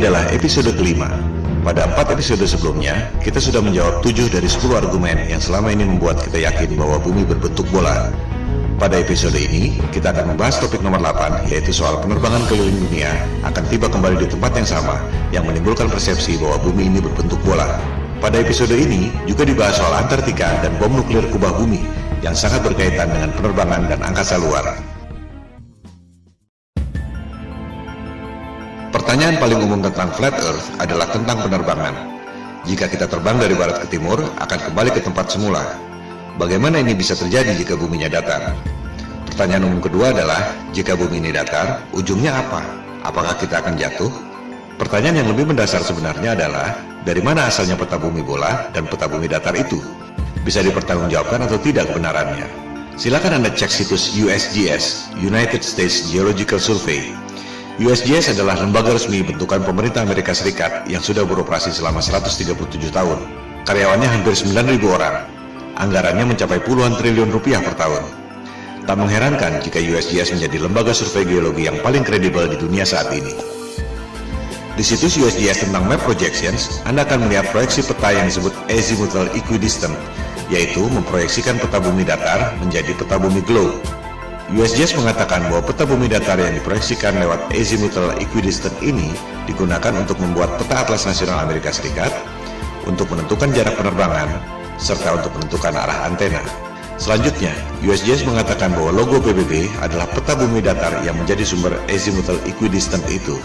adalah episode kelima. Pada 4 episode sebelumnya, kita sudah menjawab 7 dari 10 argumen yang selama ini membuat kita yakin bahwa bumi berbentuk bola. Pada episode ini, kita akan membahas topik nomor 8, yaitu soal penerbangan keliling dunia akan tiba kembali di tempat yang sama, yang menimbulkan persepsi bahwa bumi ini berbentuk bola. Pada episode ini, juga dibahas soal Antartika dan bom nuklir kubah bumi, yang sangat berkaitan dengan penerbangan dan angkasa luar. Pertanyaan paling umum tentang flat earth adalah tentang penerbangan. Jika kita terbang dari barat ke timur, akan kembali ke tempat semula. Bagaimana ini bisa terjadi jika buminya datar? Pertanyaan umum kedua adalah, jika bumi ini datar, ujungnya apa? Apakah kita akan jatuh? Pertanyaan yang lebih mendasar sebenarnya adalah, dari mana asalnya peta bumi bola dan peta bumi datar itu? Bisa dipertanggungjawabkan atau tidak kebenarannya? Silakan Anda cek situs USGS, United States Geological Survey. USGS adalah lembaga resmi bentukan pemerintah Amerika Serikat yang sudah beroperasi selama 137 tahun. Karyawannya hampir 9.000 orang. Anggarannya mencapai puluhan triliun rupiah per tahun. Tak mengherankan jika USGS menjadi lembaga survei geologi yang paling kredibel di dunia saat ini. Di situs USGS tentang Map Projections, Anda akan melihat proyeksi peta yang disebut Azimuthal Equidistant, yaitu memproyeksikan peta bumi datar menjadi peta bumi globe. USGS mengatakan bahwa peta bumi datar yang diproyeksikan lewat Azimuthal Equidistant ini digunakan untuk membuat peta atlas nasional Amerika Serikat, untuk menentukan jarak penerbangan, serta untuk menentukan arah antena. Selanjutnya, USGS mengatakan bahwa logo PBB adalah peta bumi datar yang menjadi sumber Azimuthal Equidistant itu.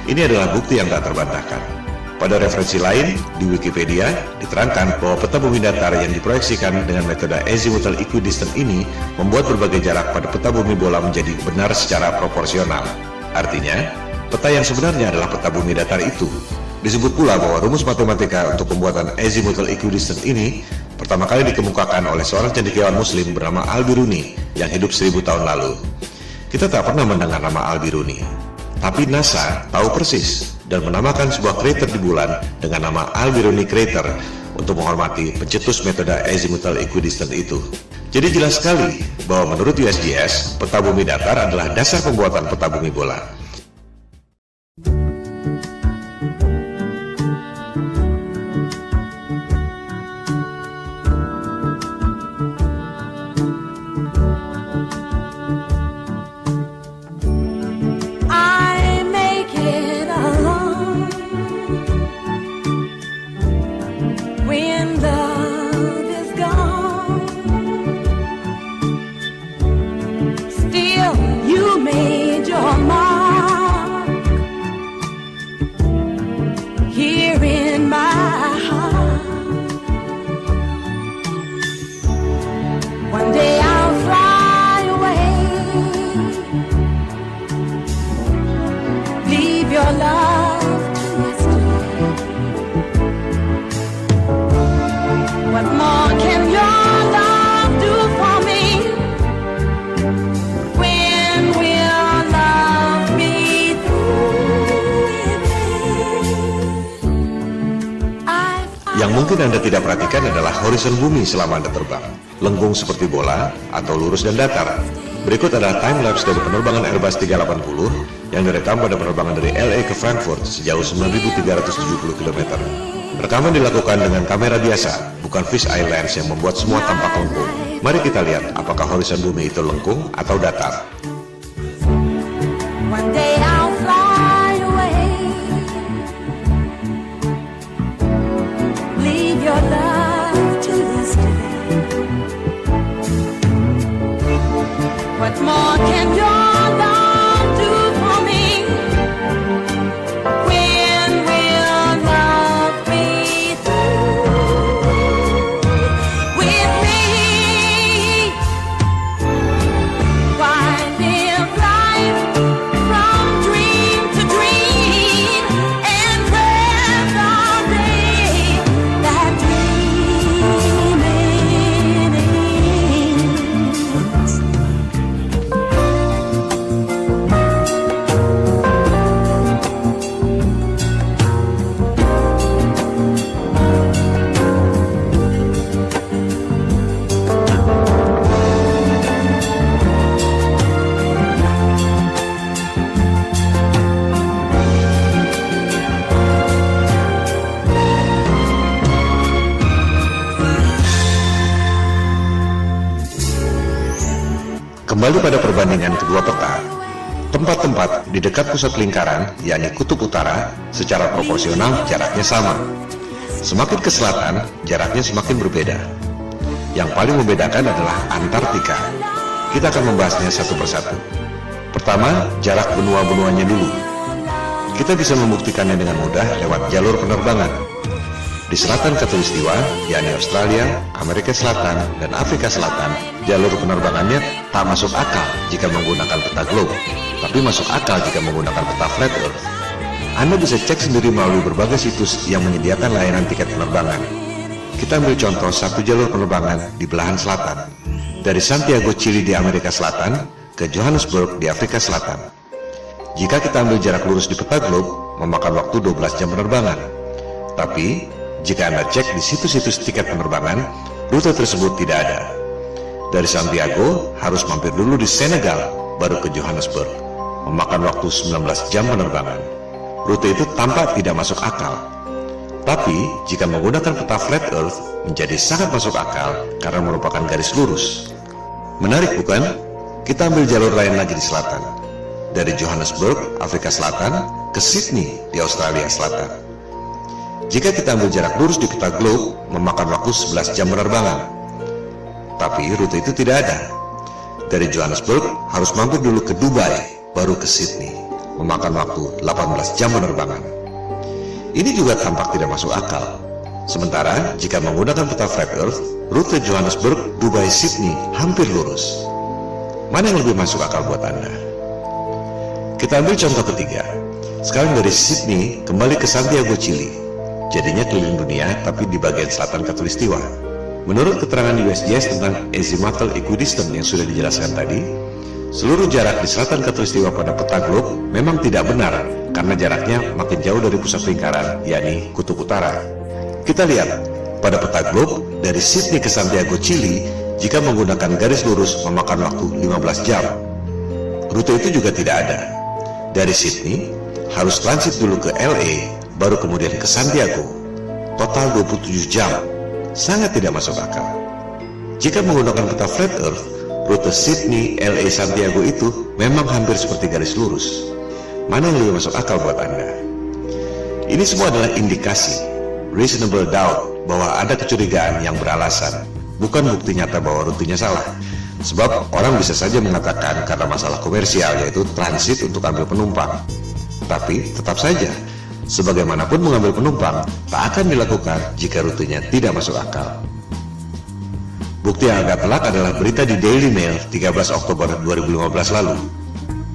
Ini adalah bukti yang tak terbantahkan. Pada referensi lain, di Wikipedia, diterangkan bahwa peta bumi datar yang diproyeksikan dengan metode Azimuthal Equidistant ini membuat berbagai jarak pada peta bumi bola menjadi benar secara proporsional. Artinya, peta yang sebenarnya adalah peta bumi datar itu. Disebut pula bahwa rumus matematika untuk pembuatan Azimuthal Equidistant ini pertama kali dikemukakan oleh seorang cendekiawan muslim bernama Al-Biruni yang hidup 1000 tahun lalu. Kita tak pernah mendengar nama Al-Biruni, tapi NASA tahu persis dan menamakan sebuah krater di bulan dengan nama Al-Biruni Crater untuk menghormati pencetus metode Azimuthal Equidistant itu. Jadi jelas sekali bahwa menurut USGS, peta bumi datar adalah dasar pembuatan peta bumi bola. Yang mungkin Anda tidak perhatikan adalah horizon bumi selama Anda terbang. Lengkung seperti bola atau lurus dan datar. Berikut adalah time-lapse dari penerbangan Airbus 380 yang direkam pada penerbangan dari LA ke Frankfurt sejauh 9.370 km. Rekaman dilakukan dengan kamera biasa, bukan fish eye lens yang membuat semua tampak lengkung. Mari kita lihat apakah horizon bumi itu lengkung atau datar. What more can your love do for me? When will love be through with me? Why live life from dream to dream and dread the day that dreaming ends? Kembali pada perbandingan kedua peta, tempat-tempat di dekat pusat lingkaran, yakni kutub utara, secara proporsional jaraknya sama. Semakin ke selatan, jaraknya semakin berbeda. Yang paling membedakan adalah Antartika. Kita akan membahasnya satu persatu. Pertama, jarak benua-benuanya dulu. Kita bisa membuktikannya dengan mudah lewat jalur penerbangan. Di selatan Khatulistiwa, yakni Australia, Amerika Selatan, dan Afrika Selatan, jalur penerbangannya tak masuk akal jika menggunakan peta globe, tapi masuk akal jika menggunakan peta flat earth. Anda bisa cek sendiri melalui berbagai situs yang menyediakan layanan tiket penerbangan. Kita ambil contoh satu jalur penerbangan di belahan selatan, dari Santiago, Chili di Amerika Selatan ke Johannesburg di Afrika Selatan. Jika kita ambil jarak lurus di peta globe, memakan waktu 12 jam penerbangan. Tapi, jika Anda cek di situs-situs tiket penerbangan, rute tersebut tidak ada. Dari Santiago, harus mampir dulu di Senegal, baru ke Johannesburg, memakan waktu 19 jam penerbangan. Rute itu tampak tidak masuk akal. Tapi, jika menggunakan peta flat earth, menjadi sangat masuk akal karena merupakan garis lurus. Menarik bukan? Kita ambil jalur lain lagi di selatan. Dari Johannesburg, Afrika Selatan, ke Sydney di Australia Selatan. Jika kita ambil jarak lurus di peta globe, memakan waktu 11 jam penerbangan. Tapi rute itu tidak ada. Dari Johannesburg, harus mampir dulu ke Dubai, baru ke Sydney, memakan waktu 18 jam penerbangan. Ini juga tampak tidak masuk akal. Sementara, jika menggunakan peta flat earth, rute Johannesburg, Dubai, Sydney hampir lurus. Mana yang lebih masuk akal buat Anda? Kita ambil contoh ketiga. Sekarang dari Sydney kembali ke Santiago, Chili. Jadinya keliling dunia tapi di bagian selatan Khatulistiwa. Menurut keterangan USGS tentang azimuthal equidistant yang sudah dijelaskan tadi, seluruh jarak di selatan Khatulistiwa pada peta globe memang tidak benar karena jaraknya makin jauh dari pusat lingkaran, yakni kutub utara. Kita lihat, pada peta globe dari Sydney ke Santiago, Chili, jika menggunakan garis lurus memakan waktu 15 jam. Rute itu juga tidak ada. Dari Sydney, harus transit dulu ke LA, baru kemudian ke Santiago. Total 27 jam. Sangat tidak masuk akal. Jika menggunakan peta flat earth, rute Sydney, LA, Santiago itu memang hampir seperti garis lurus. Mana yang lebih masuk akal buat Anda? Ini semua adalah indikasi, reasonable doubt, bahwa ada kecurigaan yang beralasan, bukan bukti nyata bahwa rutenya salah. Sebab orang bisa saja mengatakan karena masalah komersial, yaitu transit untuk ambil penumpang. Tapi tetap saja, sebagaimanapun mengambil penumpang, tak akan dilakukan jika rutenya tidak masuk akal. Bukti yang agak telak adalah berita di Daily Mail 13 Oktober 2015 lalu.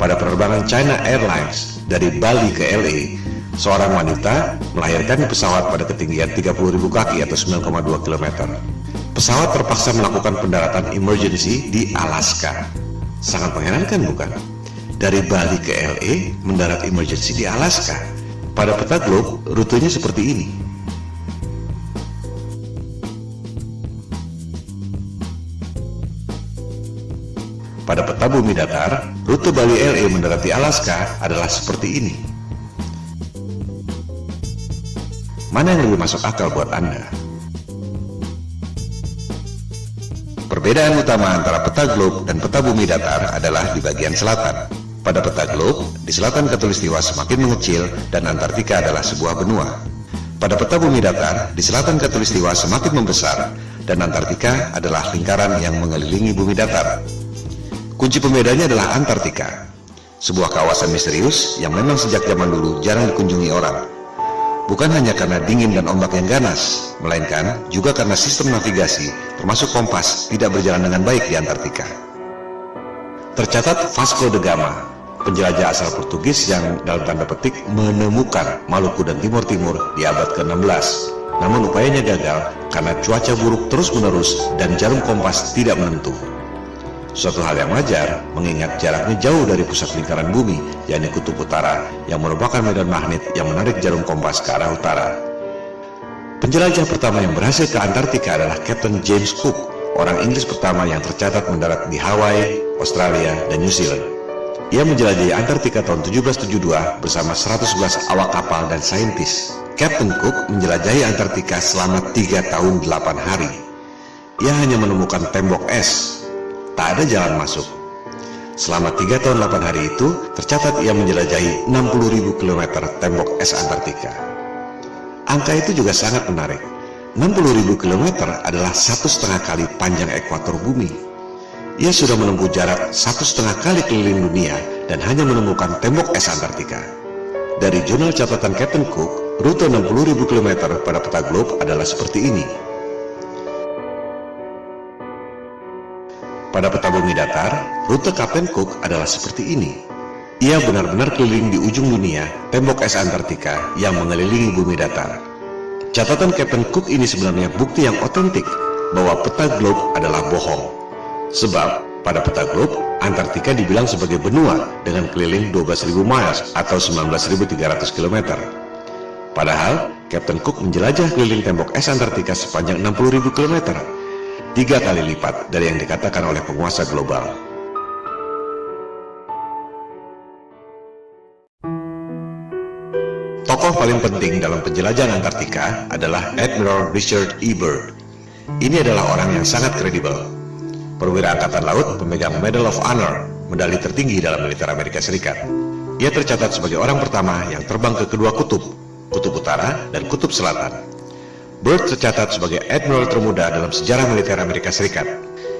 Pada penerbangan China Airlines dari Bali ke LA, seorang wanita melahirkan di pesawat pada ketinggian 30.000 kaki atau 9,2 km. Pesawat terpaksa melakukan pendaratan emergency di Alaska. Sangat mengherankan bukan? Dari Bali ke LA mendarat emergency di Alaska. Pada peta globe, rutenya seperti ini. Pada peta bumi datar, rute Bali LA mendarat di Alaska adalah seperti ini. Mana yang lebih masuk akal buat Anda? Perbedaan utama antara peta globe dan peta bumi datar adalah di bagian selatan. Pada peta globe, di selatan Khatulistiwa semakin mengecil dan Antartika adalah sebuah benua. Pada peta bumi datar, di selatan Khatulistiwa semakin membesar dan Antartika adalah lingkaran yang mengelilingi bumi datar. Kunci pembedanya adalah Antartika, sebuah kawasan misterius yang memang sejak zaman dulu jarang dikunjungi orang. Bukan hanya karena dingin dan ombak yang ganas, melainkan juga karena sistem navigasi, termasuk kompas, tidak berjalan dengan baik di Antartika. Tercatat Vasco da Gama, penjelajah asal Portugis yang dalam tanda petik menemukan Maluku dan Timur Timur di abad ke-16. Namun upayanya gagal karena cuaca buruk terus-menerus dan jarum kompas tidak menentu. Suatu hal yang wajar, mengingat jaraknya jauh dari pusat lingkaran bumi, yakni kutub utara, yang merupakan medan magnet yang menarik jarum kompas ke arah utara. Penjelajah pertama yang berhasil ke Antartika adalah Captain James Cook, orang Inggris pertama yang tercatat mendarat di Hawaii, Australia, dan New Zealand. Ia menjelajahi Antartika tahun 1772 bersama 111 awak kapal dan saintis. Captain Cook menjelajahi Antartika selama 3 tahun 8 hari. Ia hanya menemukan tembok es. Tak ada jalan masuk. Selama 3 tahun 8 hari itu, tercatat ia menjelajahi 60.000 km tembok es Antartika. Angka itu juga sangat menarik. 60.000 km adalah 1,5 kali panjang ekuator bumi. Ia sudah menempuh jarak 1,5 kali keliling dunia dan hanya menemukan tembok es Antartika. Dari jurnal catatan Captain Cook, rute 60.000 km pada peta globe adalah seperti ini. Pada peta bumi datar, rute Captain Cook adalah seperti ini. Ia benar-benar keliling di ujung dunia, tembok es Antartika yang mengelilingi bumi datar. Catatan Captain Cook ini sebenarnya bukti yang otentik bahwa peta globe adalah bohong. Sebab, pada peta globe, Antartika dibilang sebagai benua dengan keliling 12.000 miles atau 19.300 km. Padahal, Captain Cook menjelajah keliling tembok es Antartika sepanjang 60.000 km. 3 kali lipat dari yang dikatakan oleh penguasa global. Tokoh paling penting dalam penjelajahan Antartika adalah Admiral Richard E. Byrd. Ini adalah orang yang sangat kredibel. Perwira Angkatan Laut pemegang Medal of Honor, medali tertinggi dalam militer Amerika Serikat. Ia tercatat sebagai orang pertama yang terbang ke kedua kutub, kutub utara dan kutub selatan. Byrd tercatat sebagai admiral termuda dalam sejarah militer Amerika Serikat.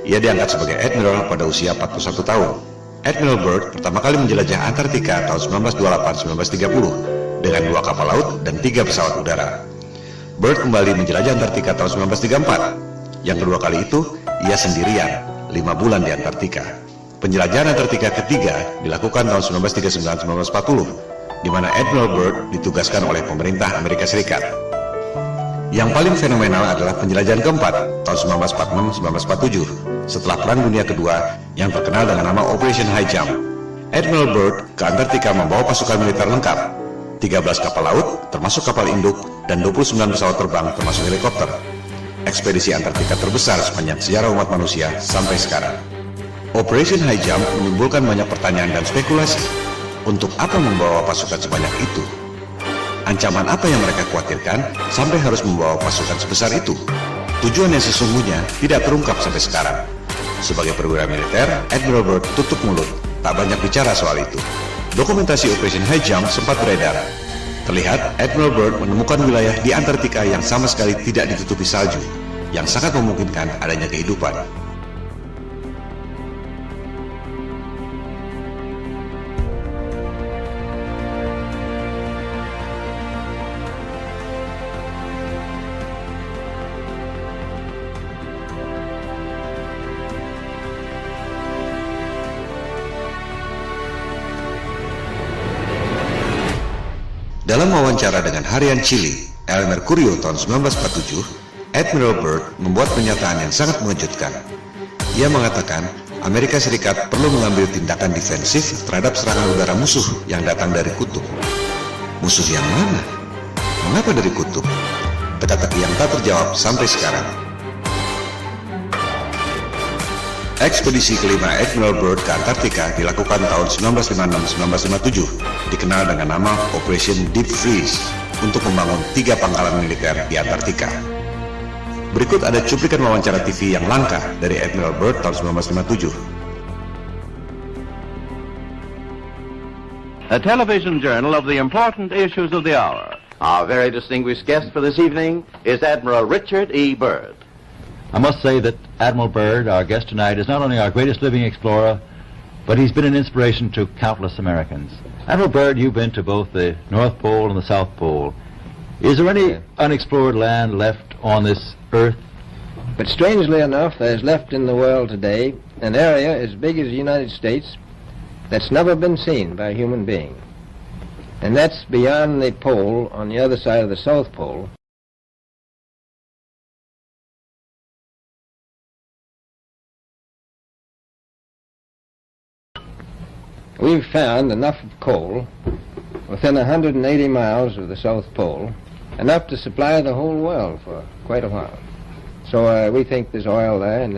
Ia diangkat sebagai admiral pada usia 41 tahun. Admiral Byrd pertama kali menjelajah Antartika tahun 1928-1930 dengan 2 kapal laut dan 3 pesawat udara. Byrd kembali menjelajah Antartika tahun 1934. Yang kedua kali itu, ia sendirian, 5 bulan di Antartika. Penjelajahan Antartika ketiga dilakukan tahun 1939-1940, di mana Admiral Byrd ditugaskan oleh pemerintah Amerika Serikat. Yang paling fenomenal adalah penjelajahan keempat, tahun 1946-1947, setelah Perang Dunia Kedua yang terkenal dengan nama Operation High Jump. Admiral Byrd ke Antartika membawa pasukan militer lengkap, 13 kapal laut, termasuk kapal induk, dan 29 pesawat terbang, termasuk helikopter. Ekspedisi Antartika terbesar sepanjang sejarah umat manusia sampai sekarang. Operation High Jump menimbulkan banyak pertanyaan dan spekulasi. Untuk apa membawa pasukan sebanyak itu? Ancaman apa yang mereka khawatirkan sampai harus membawa pasukan sebesar itu? Tujuan yang sesungguhnya tidak terungkap sampai sekarang. Sebagai perwira militer, Admiral Byrd tutup mulut, tak banyak bicara soal itu. Dokumentasi Operation High Jump sempat beredar. Terlihat Admiral Byrd menemukan wilayah di Antartika yang sama sekali tidak ditutupi salju, yang sangat memungkinkan adanya kehidupan. Dalam wawancara dengan harian Chile, El Mercurio tahun 1947, Admiral Byrd membuat pernyataan yang sangat mengejutkan. Ia mengatakan, Amerika Serikat perlu mengambil tindakan defensif terhadap serangan udara musuh yang datang dari kutub. Musuh yang mana? Mengapa dari kutub? Teka-teki yang tak terjawab sampai sekarang. Ekspedisi kelima Admiral Byrd ke Antartika dilakukan tahun 1956-1957, dikenal dengan nama Operation Deep Freeze, untuk membangun 3 pangkalan militer di Antartika. Berikut ada cuplikan wawancara TV yang langka dari Admiral Byrd tahun 1957. A television journal of the important issues of the hour. Our very distinguished guest for this evening is Admiral Richard E. Byrd. I must say that Admiral Byrd, our guest tonight, is not only our greatest living explorer, but he's been an inspiration to countless Americans. Admiral Byrd, you've been to both the North Pole and the South Pole. Is there any unexplored land left on this Earth? But strangely enough, there's left in the world today an area as big as the United States that's never been seen by a human being. And that's beyond the pole on the other side of the South Pole. We've found enough of coal within 180 miles of the South Pole, enough to supply the whole world for quite a while. So we think there's oil there. And